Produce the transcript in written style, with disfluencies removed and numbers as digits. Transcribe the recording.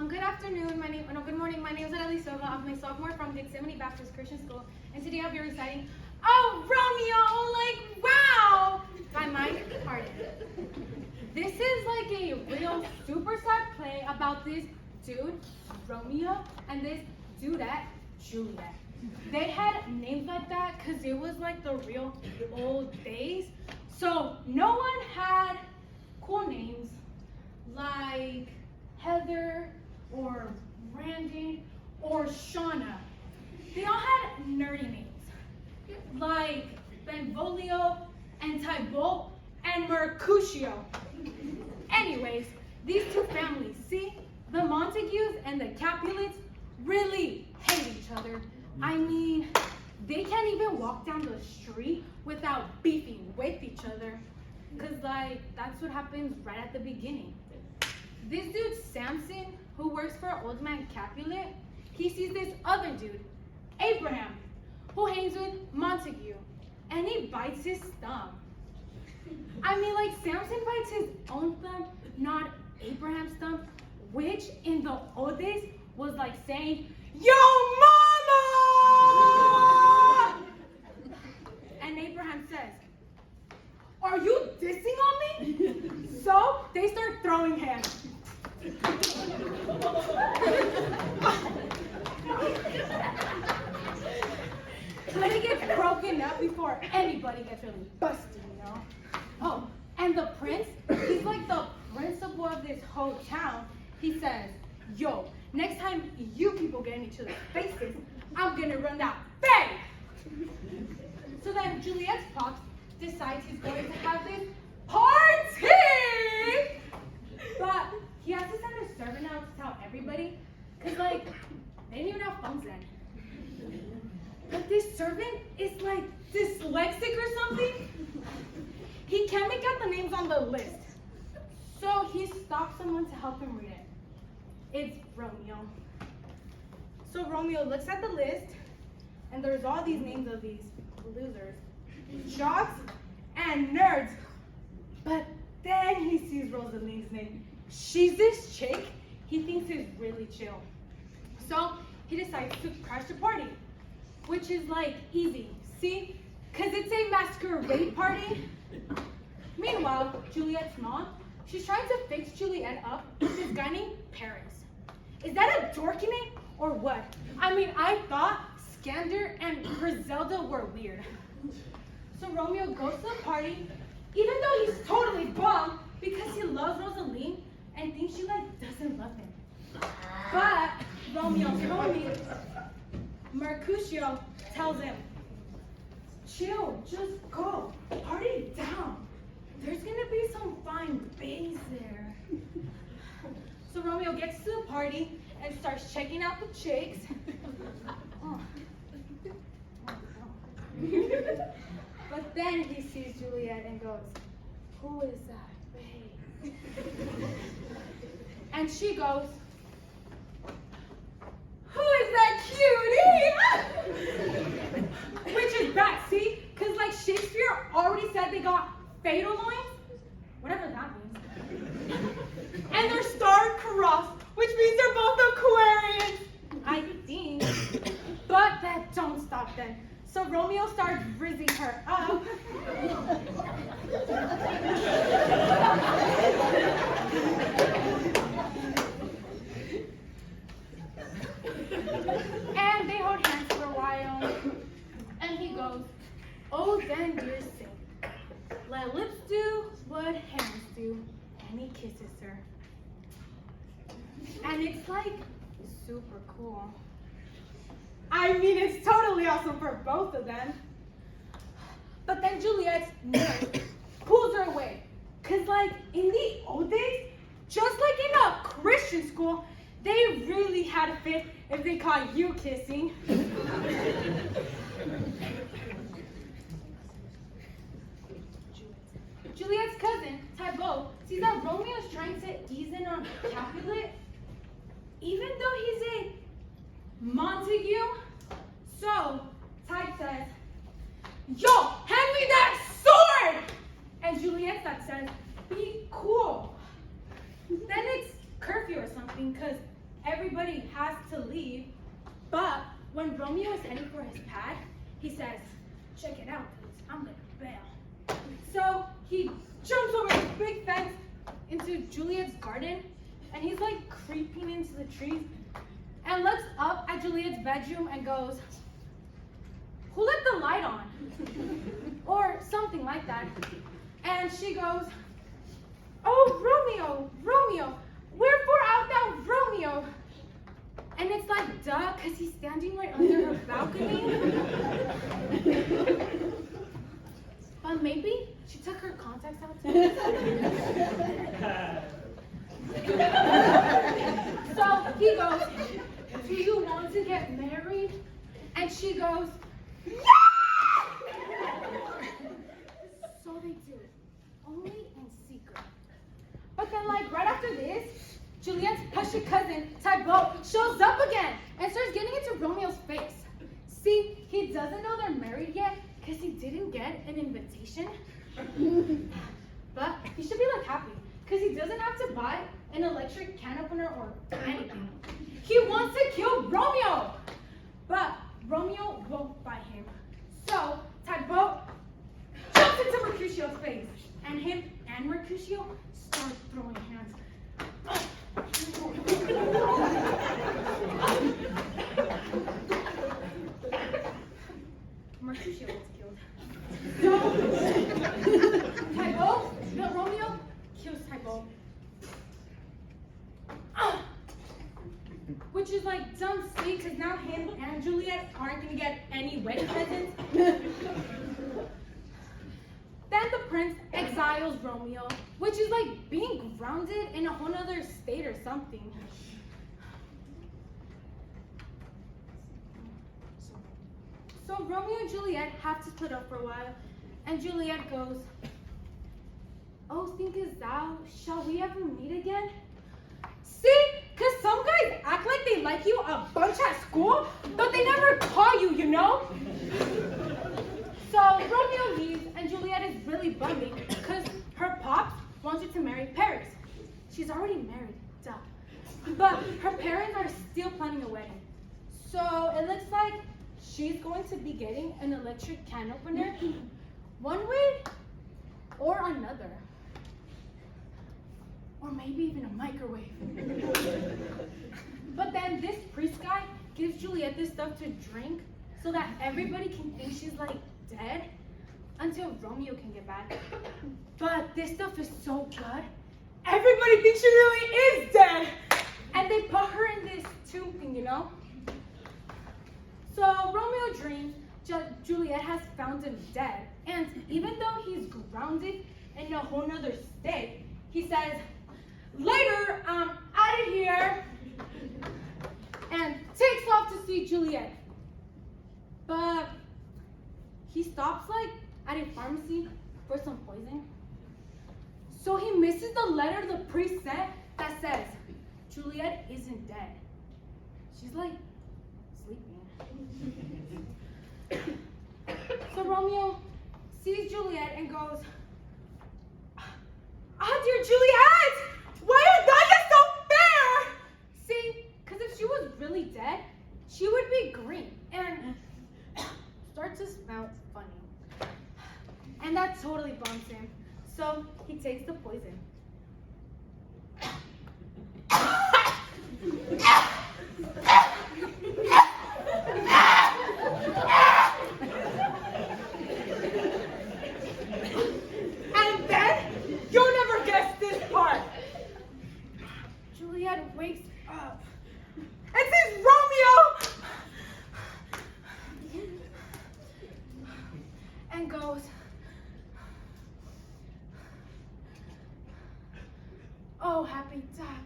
Good afternoon. Good morning. My name is Adeli Silva. I'm a sophomore from Gethsemane Baptist Christian School, and today I'll be reciting, "Oh, Romeo, like wow!" by Mike Hardin. This is like a real super sad play about this dude, Romeo, and this dudette, Juliet. They had names like that because it was like the real old days. So no one had cool names like Heather or Brandon or Shauna. They all had nerdy names like Benvolio and Thibault and Mercutio. Anyways, these two families, see, the Montagues and the Capulets really hate each other. I mean, they can't even walk down the street without beefing with each other. Cause that's what happens right at the beginning. This dude, Samson, who works for old man Capulet, he sees this other dude, Abraham, who hangs with Montague, and he bites his thumb. I mean, like, Samson bites his own thumb, not Abraham's thumb, which in the old days was like saying, "Yo, mama!" And Abraham says, "Are you dissing on me?" So they start throwing hands. But it gets broken up before anybody gets really busted, you know? Oh, and the prince, he's like the principal of this whole town. He says, "Yo, next time you people get in each other's faces, I'm gonna run that bang!" So then Juliet's pops decides he's going to have this party! But he has to send a servant out to tell everybody, because, like, they didn't even have phones then. But this servant is, like, dyslexic or something. He can't make out the names on the list. So he stops someone to help him read it. It's Romeo. So Romeo looks at the list, and there's all these names of these losers, jocks, and nerds. But then he sees Rosaline's name. She's this chick he thinks is really chill. So he decides to crash the party, which is like easy, see? Because it's a masquerade party. Meanwhile, Juliet's mom, she's trying to fix Juliet up with this guy named Paris. Is that a dorky name or what? I mean, I thought Skander and Griselda were weird. So Romeo goes to the party, even though he's totally bummed because he loves Rosaline and thinks she doesn't love him. But Romeo's homie, Mercutio, tells him, "Chill, just go, party down. There's gonna be some fine bays there." So Romeo gets to the party and starts checking out the chicks. But then he sees Juliet and goes, "Who is that babe?" And she goes, "Who is that cutie?" Which is bad, see? Because like Shakespeare already said they got fatal lines, whatever that means. And they're star-crossed, which means they're both Aquarians, I think. But that don't stop them. So Romeo starts rizzing her up. And they hold hands for a while. And he goes, "Oh, then, dear saint, let lips do what hands do." And he kisses her. And it's like super cool. I mean, it's totally awesome for both of them. But then Juliet's nurse pulls her away. Because, like, in the old days, just like in a Christian school, they really had a fit if they caught you kissing. Juliet's cousin, Thibault, sees that Romeo is trying to ease in on Capulet, even though he's a Montague. So Ty says, "Yo, hand me that sword!" And Juliet says, "Be cool." Then it's curfew or something, because everybody has to leave, but when Romeo is heading for his pad, he says, check it out, please, I'm gonna bail. So he jumps over this big fence into Juliet's garden, and he's like creeping into the trees, and looks up at Juliet's bedroom and goes, who let the light on? Or something like that. And she goes, oh, Romeo, Romeo, wherefore art thou Romeo? And it's like, duh, because he's standing right under her balcony. But maybe she took her contacts out too. So he goes, do you want to get married? And she goes, yeah! So they do, only in secret. But then like right after this, Juliet's pushy cousin, Thibaut, shows up again and starts getting into Romeo's face. See, he doesn't know they're married yet because he didn't get an invitation. But he should be like happy because he doesn't have to buy an electric can opener or anything. He wants to kill Romeo, but Romeo won't fight him. So Thibaut jumps into Mercutio's face, and him and Mercutio start throwing hands. Mercutio gets killed. So Romeo kills Thibaut. Which is like dumb sweet because now him and Juliet aren't gonna get any wedding presents. Then the prince exiles Romeo, which is like being grounded in a whole other state or something. So Romeo and Juliet have to split up for a while, and Juliet goes, oh, thinkest thou, shall we ever meet again? See, because some guys act like they like you a bunch at school, but they never call you, you know? So Romeo leaves, and Juliet is really bummed because her pops wants her to marry Paris. She's already married, duh. But her parents are still planning a wedding. So it looks like she's going to be getting an electric can opener one way or another. Or maybe even a microwave. But then this priest guy gives Juliet this stuff to drink so that everybody can think she's like dead until Romeo can get back. But this stuff is so good, everybody thinks she really is dead. And they put her in this tomb thing, you know? So Romeo dreams Juliet has found him dead. And even though he's grounded in a whole nother state, he says, later, I'm out of here, and takes off to see Juliet. But he stops like at a pharmacy for some poison. So he misses the letter the priest sent that says, Juliet isn't dead. She's like sleeping. So Romeo sees Juliet and goes, ah, dear Juliet! Why are you so fair? See, because if she was really dead, she would be green and start to smell funny. And that totally bums him. So he takes the poison. And then, you'll never guess this part. Juliet wakes up and sees Romeo and goes, oh, happy dagger.